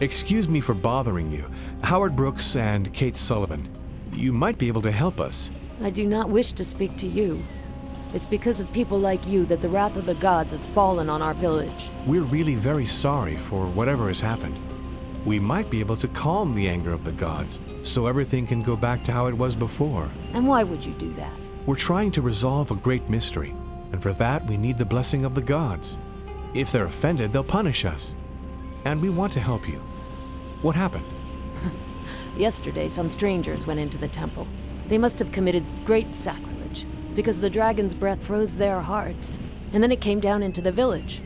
Excuse me for bothering you. Howard Brooks and Kate Sullivan. You might be able to help us. I do not wish to speak to you. It's because of people like you that the wrath of the gods has fallen on our village. We're really very sorry for whatever has happened. We might be able to calm the anger of the gods, so everything can go back to how it was before. And why would you do that? We're trying to resolve a great mystery, and for that we need the blessing of the gods. If they're offended, they'll punish us. And we want to help you. What happened? Yesterday, some strangers went into the temple. They must have committed great sacrilege, because the dragon's breath froze their hearts, and then it came down into the village.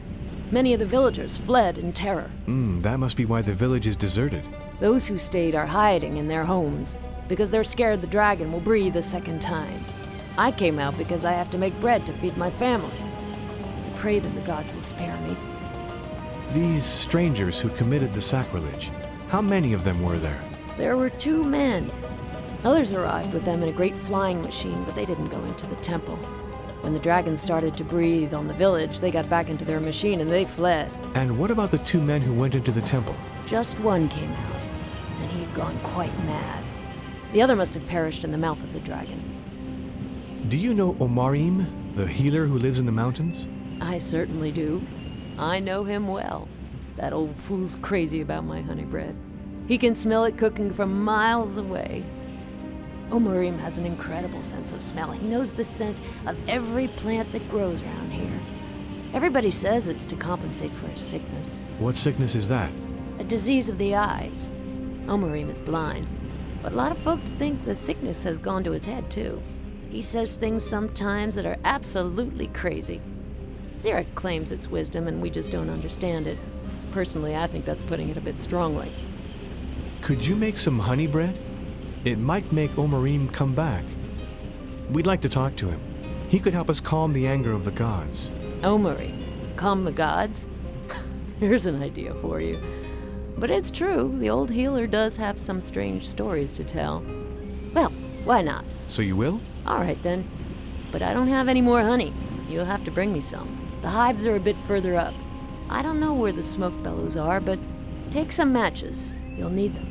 Many of the villagers fled in terror. That must be why the village is deserted. Those who stayed are hiding in their homes, because they're scared the dragon will breathe a second time. I came out because I have to make bread to feed my family. I pray that the gods will spare me. These strangers who committed the sacrilege, how many of them were there? There were 2 men. Others arrived with them in a great flying machine, but they didn't go into the temple. When the dragon started to breathe on the village, they got back into their machine and they fled. And what about the 2 men who went into the temple? Just one came out, and he'd gone quite mad. The other must have perished in the mouth of the dragon. Do you know Omarim, the healer who lives in the mountains? I certainly do. I know him well. That old fool's crazy about my honey bread. He can smell it cooking from miles away. Omarim has an incredible sense of smell. He knows the scent of every plant that grows around here. Everybody says it's to compensate for his sickness. What sickness is that? A disease of the eyes. Omarim is blind, but a lot of folks think the sickness has gone to his head, too. He says things sometimes that are absolutely crazy. Xeric claims it's wisdom and we just don't understand it. Personally, I think that's putting it a bit strongly. Could you make some honey bread? It might make Omarim come back. We'd like to talk to him. He could help us calm the anger of the gods. Omarim, calm the gods? There's an idea for you. But it's true, the old healer does have some strange stories to tell. Well, why not? So you will? All right then. But I don't have any more honey. You'll have to bring me some. The hives are a bit further up. I don't know where the smoke bellows are, but take some matches. You'll need them.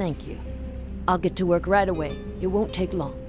Thank you. I'll get to work right away. It won't take long.